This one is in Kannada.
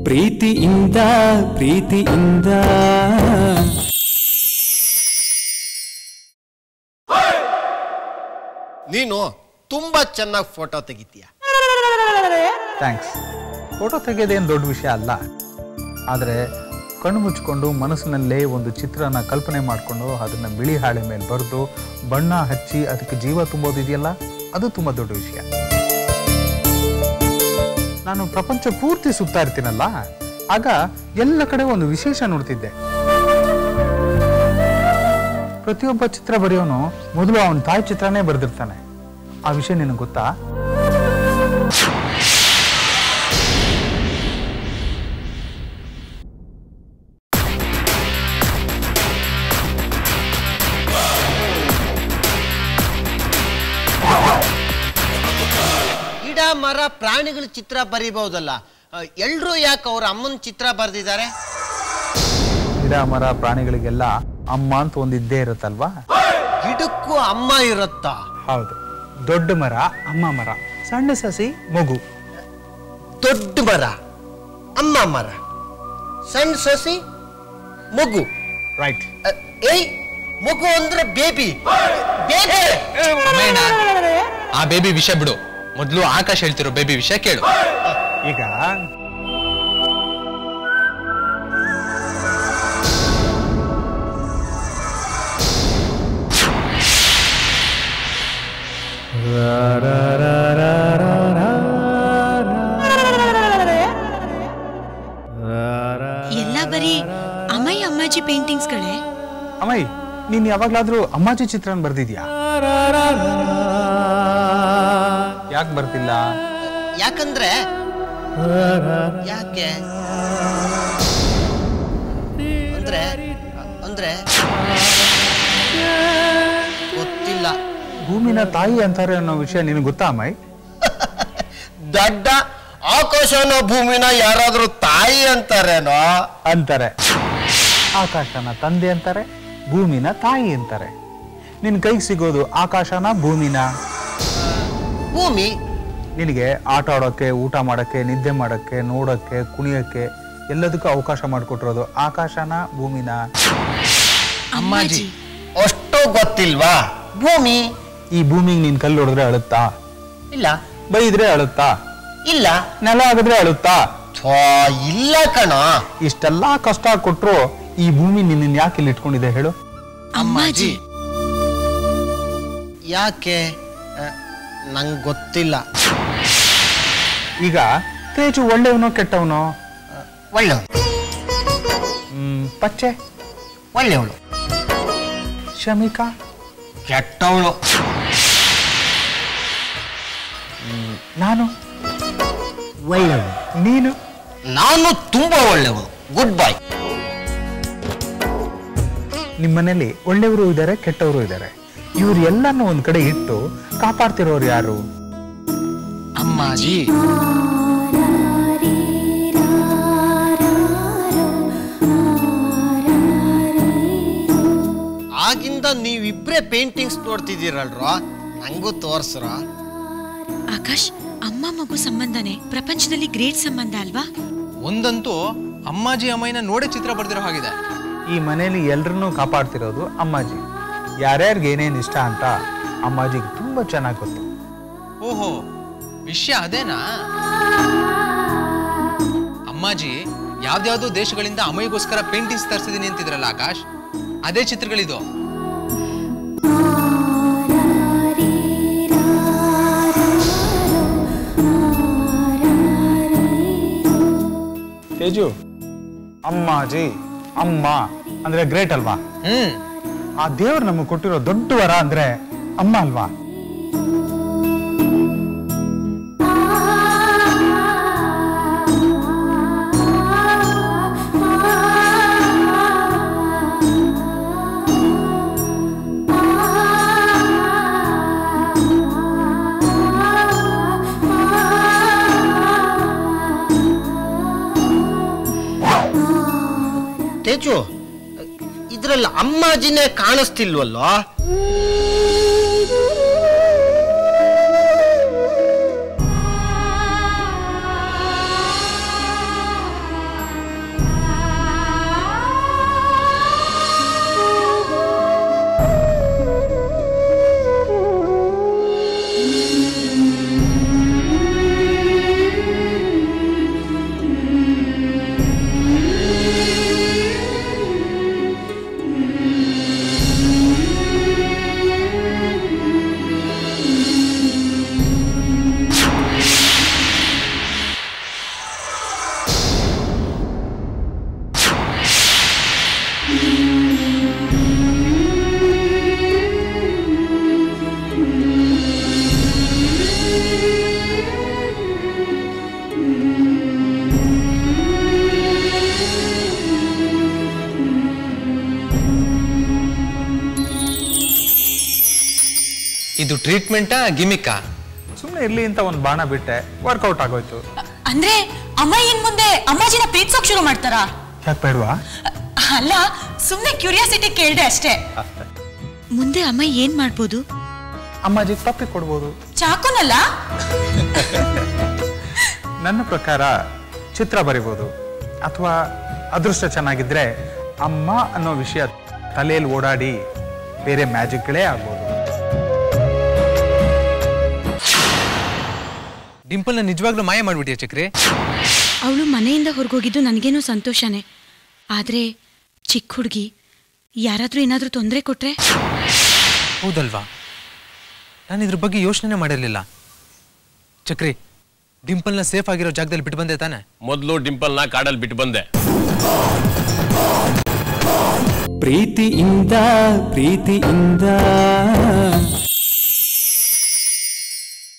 ಪ್ರೀತಿಯಿಂದ ಪ್ರೀತಿಯಿಂದ ನೀನು ತುಂಬಾ ಚೆನ್ನಾಗಿ ಫೋಟೋ ತೆಗಿತೀಯ. ಥ್ಯಾಂಕ್ಸ್. ಫೋಟೋ ತೆಗೆಯೋದೇನು ದೊಡ್ಡ ವಿಷಯ ಅಲ್ಲ, ಆದರೆ ಕಣ್ಣು ಮುಚ್ಕೊಂಡು ಮನಸ್ಸಿನಲ್ಲೇ ಒಂದು ಚಿತ್ರನ ಕಲ್ಪನೆ ಮಾಡಿಕೊಂಡು ಅದನ್ನು ಬಿಳಿ ಹಾಳೆ ಮೇಲೆ ಬರೆದು ಬಣ್ಣ ಹಚ್ಚಿ ಅದಕ್ಕೆ ಜೀವ ತುಂಬೋದಿದೆಯಲ್ಲ, ಅದು ತುಂಬ ದೊಡ್ಡ ವಿಷಯ. ನಾನು ಪ್ರಪಂಚ ಪೂರ್ತಿ ಸುತ್ತಾ ಇರ್ತೀನಲ್ಲ, ಆಗ ಎಲ್ಲ ಕಡೆ ಒಂದು ವಿಶೇಷ ನೋಡ್ತಿದ್ದೆ. ಪ್ರತಿಯೊಬ್ಬ ಚಿತ್ರ ಬರೆಯೋನು ಮೊದಲು ಅವನ ತಾಯಿ ಚಿತ್ರನೇ ಬರೆದಿರ್ತಾನೆ. ಆ ವಿಷಯ ನಿನಗೆ ಗೊತ್ತಾ? ಗಿಡ ಮರ ಪ್ರಾಣಿಗಳ ಚಿತ್ರ ಬರೀಬಹುದಲ್ಲ, ಎಲ್ರೂ ಯಾಕೆ ಅವ್ರ ಅಮ್ಮನ ಚಿತ್ರ ಬರೆದಿದ್ದಾರೆ? ಗಿಡ ಮರ ಪ್ರಾಣಿಗಳಿಗೆಲ್ಲ ಅಮ್ಮ ಅಂತ ಒಂದಿದ್ದೇ ಇರುತ್ತಲ್ವಾ? ಗಿಡಕ್ಕೂ ಅಮ್ಮ ಇರುತ್ತಾ? ಹೌದು. ದೊಡ್ಡ ಮರ ಅಮ್ಮ ಮರ, ಸಣ್ಣ ಸಸಿ ಮಗು. ದೊಡ್ಡ ಮರ ಅಮ್ಮ ಮರ, ಸಣ್ಣ ಸಸಿ ಮಗು. ರೈಟ್. ಏಯ್, ಮಗು ಅಂದ್ರೆ ಬೇಬಿ. ಬೇಬಿ ಆ ಬೇಬಿ ವಿಷಯ ಬಿಡು, ಮೊದಲು ಆಕಾಶ್ ಹೇಳ್ತಿರೋ ಬೇಬಿ ವಿಷಯ ಕೇಳು. ಈಗ ಎಲ್ಲ ಬರೀ ಅಮ್ಮಯ್ಯ ಅಮ್ಮಾಜಿ ಪೇಂಟಿಂಗ್ಸ್ ಗಳೇ. ಅಮ್ಮಯ್ಯ, ನೀನ್ ಯಾವಾಗ್ಲಾದ್ರೂ ಅಮ್ಮಾಜಿ ಚಿತ್ರನ ಬರ್ದಿದ್ಯಾ? ಯಾಕೆ ಬರ್ತಿಲ್ಲ? ಯಾಕಂದ್ರೆ ಯಾಕೆ ಅಂದ್ರೆ ಅಂದ್ರೆ ಗೊತ್ತಿಲ್ಲ. ಭೂಮಿನ ತಾಯಿ ಅಂತಾರೆ ಅನ್ನೋ ವಿಷಯ ನಿನಗೆ ಗೊತ್ತಾ ಅಮ್ಮಯ್ಯ? ದೊಡ್ಡ ಆಕಾಶನ ಭೂಮಿನ ಯಾರಾದ್ರೂ ತಾಯಿ ಅಂತಾರೇನೋ? ಅಂತಾರೆ. ಆಕಾಶನ ತಂದೆ ಅಂತಾರೆ, ಭೂಮಿನ ತಾಯಿ ಅಂತಾರೆ. ನಿನ್ ಕೈಗೆ ಸಿಗೋದು ಆಕಾಶನ ಭೂಮಿನ? ಭೂಮಿ. ನಿನಗೆ ಆಟ ಆಡೋಕ್ಕೆ, ಊಟ ಮಾಡೋಕ್ಕೆ, ನಿದ್ದೆ ಮಾಡೋಕ್ಕೆ, ನೋಡೋಕ್ಕೆ, ಕುಣಿಯೋಕ್ಕೆ ಎಲ್ಲದಕ್ಕೂ ಅವಕಾಶ ಮಾಡಿಕೊಟ್ಟಿರೋದು ಆಕಾಶನ ಭೂಮಿನ? ಅಮ್ಮಾಜಿ. ಅಷ್ಟು ಗೊತ್ತಿಲ್ವಾ? ಭೂಮಿ. ಈ ಭೂಮಿಗೆ ನೀನ್ ಕಲ್ಲು ಹೊಡೆದ್ರೆ ಅಳುತ್ತಾ? ಇಲ್ಲ. ಬೈದ್ರೆ ಅಳುತ್ತಾ? ಇಲ್ಲ. ನೆಲ ಆಗಿದ್ರೆ ಅಳುತ್ತಾ? ಇಲ್ಲ ಕಣ. ಇಷ್ಟೆಲ್ಲಾ ಕಷ್ಟ ಕೊಟ್ರು ಈ ಭೂಮಿ ನಿನ್ನ ಯಾಕೆ ಇಲ್ಲಿ ಇಟ್ಕೊಂಡಿದೆ ಹೇಳು? ಅಮ್ಮಾಜಿ. ಯಾಕೆ ನಂಗೆ ಗೊತ್ತಿಲ್ಲ. ಈಗ ತೇಜು ಒಳ್ಳೆಯವನೋ ಕೆಟ್ಟವನೋ? ಒಳ್ಳೆಯವನು. ಪಚ್ಚೆ ಒಳ್ಳೆಯವಳು. ಶಮಿಕಾ ಕೆಟ್ಟವಳು. ನಾನು ಒಳ್ಳೆಯವಳು. ನೀನು? ನಾನು ತುಂಬಾ ಒಳ್ಳೆಯವಳು. ಗುಡ್ ಬಾಯ್. ನಿಮ್ಮನೇಲಿ ಒಳ್ಳೆಯವರು ಇದ್ದಾರೆ, ಕೆಟ್ಟವರು ಇದ್ದಾರೆ. ಇವ್ರು ಎಲ್ಲಾನು ಒಂದ್ ಕಡೆ ಇಟ್ಟು ಕಾಪಾಡ್ತಿರೋರು ಯಾರು? ಅಮ್ಮಾಜಿ. ಆಗಿಂದ ನೀವಿಬ್ರೇ ಪೇಂಟಿಂಗ್ಸ್ ನೋಡ್ತಿದ್ದೀರಲ್ರ, ನಂಗೂ ತೋರ್ಸ್ರ. ಆಕಾಶ್, ಅಮ್ಮ ಮಗು ಸಂಬಂಧನೇ ಪ್ರಪಂಚದಲ್ಲಿ ಗ್ರೇಟ್ ಸಂಬಂಧ ಅಲ್ವಾ? ಒಂದಂತೂ ಅಮ್ಮಾಜಿ ಅಮ್ಮಯ್ಯನ ನೋಡೇ ಚಿತ್ರ ಬರ್ದಿರೋ ಹಾಗಿದೆ. ಈ ಮನೇಲಿ ಎಲ್ರನ್ನೂ ಕಾಪಾಡ್ತಿರೋದು ಅಮ್ಮಾಜಿ. ಯಾರ್ಯಾರಿಗೆ ಏನೇನು ಇಷ್ಟ ಅಂತ ಅಮ್ಮಾಜಿಗೆ ತುಂಬಾ ಚೆನ್ನಾಗಿ ಗೊತ್ತು. ಓಹೋ, ವಿಷಯ ಅದೇನಾ? ಅಮ್ಮಾಜಿ ಯಾವ್ದ್ಯಾವ್ದೋ ದೇಶಗಳಿಂದ ಅಮ್ಮಯ್ಯಗೋಸ್ಕರ ಪೇಂಟಿಂಗ್ಸ್ ತರಿಸಿದೀನಿ ಅಂತಿದ್ರಲ್ಲ ಆಕಾಶ್, ಅದೇ ಚಿತ್ರಗಳಿದು. ತೇಜು, ಅಮ್ಮಾಜಿ ಅಮ್ಮ ಅಂದ್ರೆ ಗ್ರೇಟ್ ಅಲ್ವಾ? ಆ ದೇವ್ರು ನಮಗೆ ಕೊಟ್ಟಿರೋ ದೊಡ್ಡ ವರ ಅಂದ್ರೆ ಅಮ್ಮ ಅಲ್ವಾ? ತೇಜು, ಇದ್ರಲ್ಲಿ ಅಮ್ಮಾಜಿನೇ ಕಾಣಿಸ್ತಿಲ್ವಲ್ಲ? ಇದು ಟ್ರೀಟ್ಮೆಂಟಾ ಗಿಮಿಕ್ಕಾ? ಸುಮ್ಮನೆ ಇರ್ಲಿ ಅಂತ ಒಂದು ಬಾಣ ಬಿಟ್ಟೆ, ವರ್ಕೌಟ್ ಆಗೋಯ್ತು. ಅಂದ್ರೆ ಅಮ್ಮ ಇನ್ ಮುಂದೆ ಅಮ್ಮಾಜಿನ ಪ್ರೀತಿಸೋಕ್ ಶುರು ಮಾಡ್ತಾರಾ? ಯಾಕೆ ಬೇಡವಾ? ಅಲ್ಲ, ಸುಮ್ನೆ ಕ್ಯೂರಿಯಾಸಿಟಿ ಕೇಳ್ದೆ ಅಷ್ಟೇ. ಮುಂದೆ ಅಮ್ಮ ಏನ್ ಮಾಡ್ಬೋದು? ಅಮ್ಮಾಜಿಗೆ ಪಪ್ಪಿ ಕೊಡ್ಬೋದು. ಚಾಕುನಲ್ಲ? ನನ್ನ ಪ್ರಕಾರ ಚಿತ್ರ ಬರಿಬೋದು, ಅಥವಾ ಅದೃಷ್ಟ ಚೆನ್ನಾಗಿದ್ರೆ ಅಮ್ಮ ಅನ್ನೋ ವಿಷಯ ತಲೆಯಲ್ಲಿ ಓಡಾಡಿ ಬೇರೆ ಮ್ಯಾಜಿಕ್ಗಳೇ ಆಗ್ಬೋದು. ಡಿಂಪಲ್ನ ನಿಜವಾಗ್ಲೂ ಮಾಯ ಮಾಡ್ಬಿಟ್ಟಿಯ ಚಕ್ರಿ? ಅವಳು ಮನೆಯಿಂದ ಹೊರಗೋಗಿದ್ದು ನನಗೇನೋ ಸಂತೋಷನೇ. ಆದ್ರೆ ಚಿಕ್ಕ ಹುಡುಗಿ ಯಾರಾದ್ರೂ ಏನಾದ್ರೂ ತೊಂದರೆ ಕೊಟ್ರೆ? ಹೌದಲ್ವಾ, ನಾನು ಇದ್ರ ಬಗ್ಗೆ ಯೋಚನೆ ಮಾಡಿರ್ಲಿಲ್ಲ. ಚಕ್ರಿ, ಡಿಂಪಲ್ನ ಸೇಫ್ ಆಗಿರೋ ಜಾಗದಲ್ಲಿ ಬಿಟ್ಟು ಬಂದೆ ತಾನೆ? ಮೊದಲು ಡಿಂಪಲ್ನ ಕಾಡಲ್ಲಿ ಬಿಟ್ಟು ಬಂದೆ. ಪ್ರೀತಿಯಿಂದ